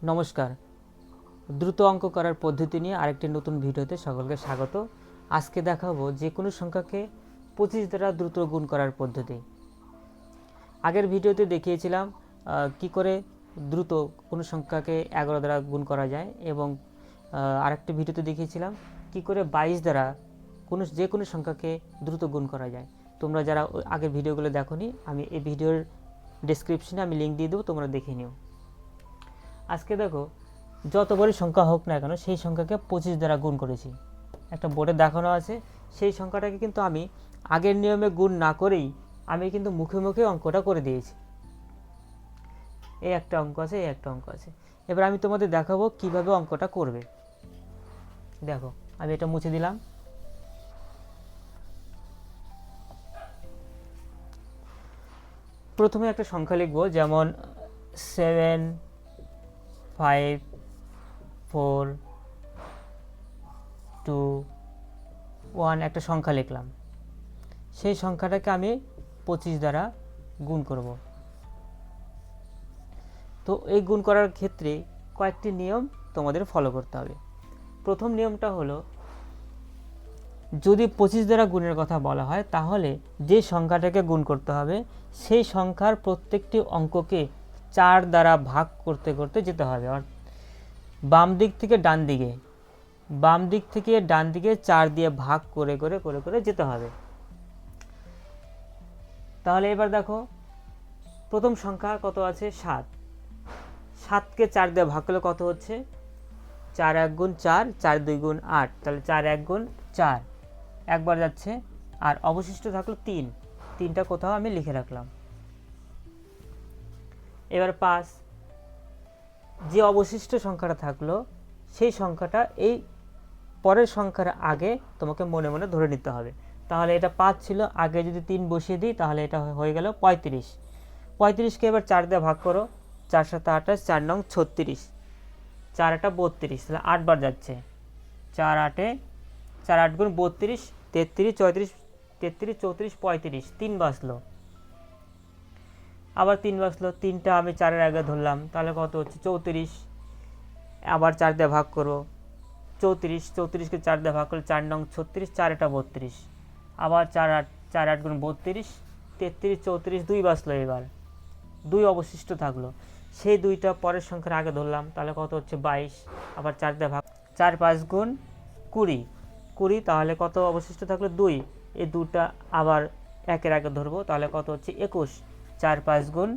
নমস্কার, দ্রুত অঙ্ক করার পদ্ধতি নিয়ে আরেকটি নতুন ভিডিওতে সকলকে স্বাগত। আজকে দেখাবো যে কোনো সংখ্যাকে 25 দ্বারা দ্রুত গুণ করার পদ্ধতি। আগের ভিডিওতে দেখিয়েছিলাম কি করে দ্রুত কোনো সংখ্যাকে 11 দ্বারা গুণ করা যায়, এবং আরেকটি ভিডিওতে দেখিয়েছিলাম কি করে 22 দ্বারা যে কোনো সংখ্যাকে দ্রুত গুণ করা যায়। তোমরা যারা আগের ভিডিওগুলো দেখোনি, আমি এই ভিডিওর ডেসক্রিপশনে আমি লিঙ্ক দিয়ে দেবো, তোমরা দেখে নিও। আজকে দেখো, যত বড় সংখ্যা হোক না কেন সেই সংখ্যাকে 25 দ্বারা গুণ করেছি। একটা বোর্ডে দেখানো আছে, সেই সংখ্যাটাকে কিন্তু আমি আগের নিয়মে গুণ না করেই আমি কিন্তু মুখে মুখে অঙ্কটা করে দিয়েছি। এই একটা অঙ্ক আছে, এই একটা অঙ্ক আছে। এবার আমি তোমাদের দেখাবো কিভাবে অঙ্কটা করবে। দেখো, আমি এটা মুছে দিলাম। প্রথমে একটা সংখ্যা লিখবো, যেমন 7 5 4 2 1 একটা সংখ্যা লিখলাম। সেই সংখ্যাটাকে আমি 25 দ্বারা গুণ করব। তো এই গুণ করার ক্ষেত্রে কয়েকটি নিয়ম তোমাদের ফলো করতে হবে। প্রথম নিয়মটা হলো, যদি 25 দ্বারা গুণের কথা বলা হয়, তাহলে যে সংখ্যাটাকে গুণ করতে হবে সেই সংখ্যার প্রত্যেকটি অঙ্ককে 4 দ্বারা ভাগ করতে করতে যেতে হবে। বাম দিক থেকে ডান দিকে 4 দিয়ে ভাগ করে করে করে করে যেতে হবে। তাহলে এবার দেখো, প্রথম সংখ্যা কত আছে? 7। 7কে 4 দিয়ে ভাগ করলে কত হচ্ছে? 4 1 গুণ 4, 4 2 গুণ 8, তাহলে 4 1 গুণ 4 একবার যাচ্ছে, আর অবশিষ্ট থাকলো 3। 3টা কোথাও আমি লিখে রাখলাম। এবার 5, যে অবশিষ্ট সংখ্যাটা থাকলো সেই সংখ্যাটা এই পরের সংখ্যার আগে তোমাকে মনে মনে ধরে নিতে হবে। তাহলে এটা 5 ছিল, আগে যদি 3 বসিয়ে দিই তাহলে এটা হয়ে গেল 35। 35কে এবার 4 দিয়ে ভাগ করো, 4 7 28, 4 9 36, 4 8 32, তাহলে 8 বার যাচ্ছে। 4 8 গুণ 32, 33 34, 33 34 35, 3 বাঁচলো। আবার 3 বাঁচলো, 3টা আমি 4-এর আগে ধরলাম, তাহলে কত হচ্ছে? 34। আবার 4 দিয়ে ভাগ করো, 34, 34কে 4 দিয়ে ভাগ করলে 4 9 36, 4 8 32, আবার 4 8 গুণ 32, 33 34, 2 বাঁচলো। এবার 2 অবশিষ্ট থাকলো, সেই 2টা পরের সংখ্যার আগে ধরলাম, তাহলে কত হচ্ছে? 22। আবার 4 দিয়ে ভাগ, 4 5 গুণ 20, তাহলে কত অবশিষ্ট থাকলো? 2। এই 2টা আবার 1-এর আগে ধরবো, তাহলে কত হচ্ছে? 21। 4 5 গুণ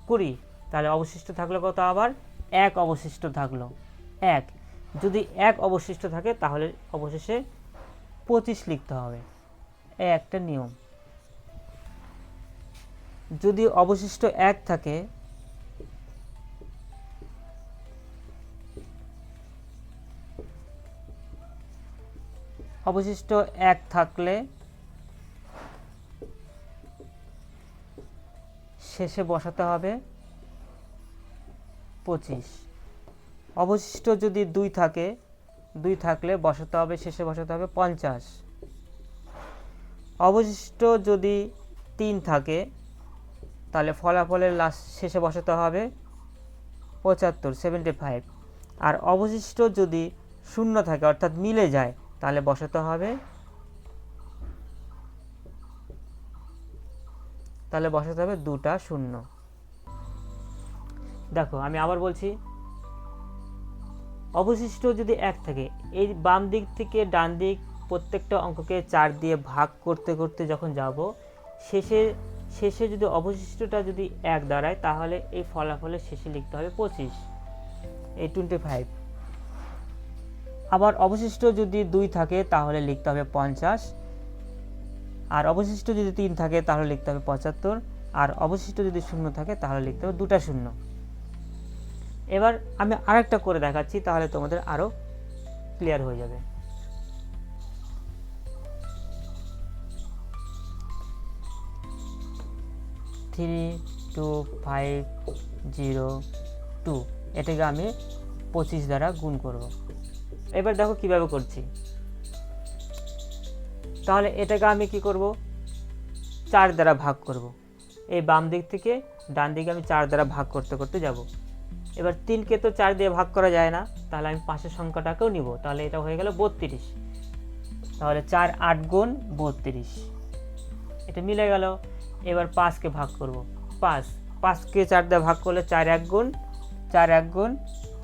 20, তাহলে অবশিষ্ট থাকলো কত? আবার 1 অবশিষ্ট থাকলো। 1 যদি 1 অবশিষ্ট থাকে তাহলে অবশেষে 25 লিখতে হবে। এই একটা নিয়ম। যদি অবশিষ্ট 1 থাকে, অবশিষ্ট 1 থাকলে শেষে বসাতে হবে 25। অবশিষ্ট যদি 2 থাকে, 2 থাকলে বসাতে হবে, শেষে বসাতে হবে 50। অবশিষ্ট যদি 3 থাকে, তাহলে ফলাফলের শেষে বসাতে হবে 75 75। আর অবশিষ্ট যদি 0 থাকে, অর্থাৎ মিলে যায়, তাহলে বসাতে হবে 2টা 0। দেখো, আমি আবার বলছি, অবশিষ্ট যদি 1 থাকে, এই বাম দিক থেকে ডান দিক প্রত্যেকটা অঙ্ককে 4 দিয়ে ভাগ করতে করতে যখন যাব, শেষে যদি অবশিষ্টটা যদি 1 দাঁড়ায়, তাহলে এই ফলাফলের শেষে লিখতে হবে 25, এই 25। আবার অবশিষ্ট যদি 2 থাকে তাহলে লিখতে হবে 50, আর অবশিষ্ট যদি 3 থাকে তাহলে লিখতে হবে 75, আর অবশিষ্ট যদি 0 থাকে তাহলে লিখতে হবে 2টা 0। এবার আমি আরেকটা করে দেখাচ্ছি, তাহলে তোমাদের আরো ক্লিয়ার হয়ে যাবে। 3 2 5 0 2, এটাকে আমি 25 দ্বারা গুণ করব। এবার দেখো কিভাবে করছি। তাহলে এটাকে আমি কি করব? 4 দ্বারা ভাগ করব। এই বাম দিক থেকে ডান দিকে আমি 4 দ্বারা ভাগ করতে করতে যাব। এবার 3কে তো 4 দিয়ে ভাগ করা যায় না, তাহলে আমি পাশের সংখ্যাটাকেও নিব, তাহলে এটা হয়ে গেল 32। তাহলে 4 8 গুণ 32, এটা মিলে গেল। এবার 5কে ভাগ করব, 5কে 4 দিয়ে ভাগ করলে 4 1 গুণ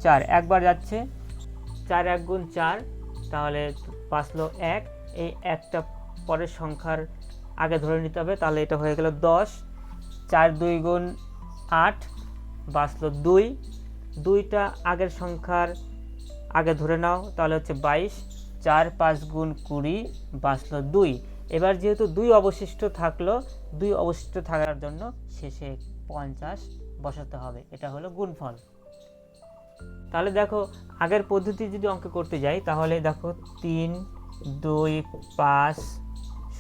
4 একবার যাচ্ছে, 4 1 গুণ 4, তাহলে বাঁচলো 1। এই একটা পরের সংখ্যার আগে ধরে নিতে হবে, তাহলে এটা হয়ে গেল 10। 4 2 গুণ 8, বাঁচলো 2। 2টা আগের সংখ্যার আগে ধরে নাও, তাহলে হচ্ছে 22। 4 5 গুণ 20, বাঁচলো 2। এবার যেহেতু 2 অবশিষ্ট থাকলো, 2 অবশিষ্ট থাকার জন্য শেষে 50 বসাতে হবে, এটা হলো গুণফল। তাহলে দেখো আগের পদ্ধতি যদি অঙ্ক করতে যাই, তাহলে দেখো 3 2 5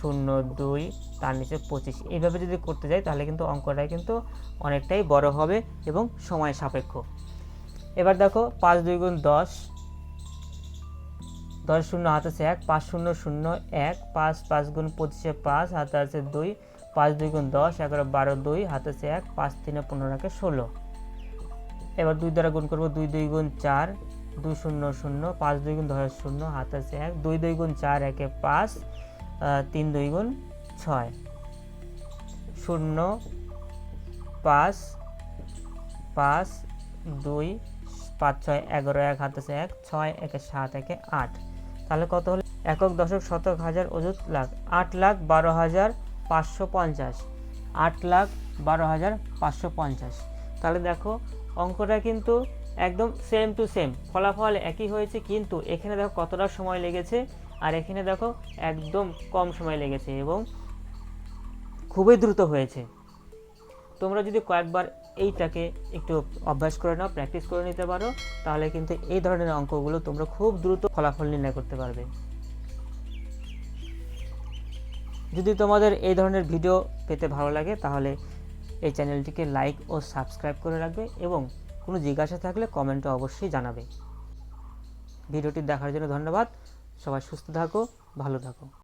0 2 তার নিচে 25, এইভাবে যদি করতে যাই তাহলে কিন্তু অঙ্কটা কিন্তু অনেকটাই বড় হবে এবং সময় সাপেক্ষ। এবার দেখো 5 2 গুণ 10, 10 শূন্য হাতে আছে 1, 5 0 0 1, 5 5 গুণ 25 5, হাতে আছে 2, 5 2 গুণ 10 11 12 2, হাতে আছে 1, 5 3 15 16। এবার 2 দ্বারা গুণ করব, 2 2 গুণ 4, 2 0 0, 5 2 গুণ 10 0, হাতে আছে 1, 2 2 গুণ 4 1 5, 3 2 গুণ 6, 0 5 5 2 5 6 11 1, হাতে আছে 1, 6 1 7 1 8। তাহলে কত হলো? একক দশক শতক হাজার অযুত লাখ, 8,12,550, 8,12,550। তাহলে দেখো অঙ্কটা কিন্তু একদম সেম টু সেম, ফলাফল একই হয়েছে, কিন্তু এখানে দেখো কতটা সময় লেগেছে আর এখানে দেখো একদম কম সময় লেগেছে এবং খুবই দ্রুত হয়েছে। তোমরা যদি কয়েকবার এইটাকে একটু অভ্যাস করে নাও, প্র্যাকটিস করে নিতে পারো, তাহলে কিন্তু এই ধরনের অঙ্কগুলো তোমরা খুব দ্রুত ফলাফল নির্ণয় করতে পারবে। যদি তোমাদের এই ধরনের ভিডিও পেতে ভালো লাগে, তাহলে এই চ্যানেলটিকে লাইক ও সাবস্ক্রাইব করে রাখবে এবং কোনো জিজ্ঞাসা থাকলে কমেন্টে অবশ্যই জানাবে। ভিডিওটি দেখার জন্য ধন্যবাদ। সবাই সুস্থ থাকো, ভালো থাকো।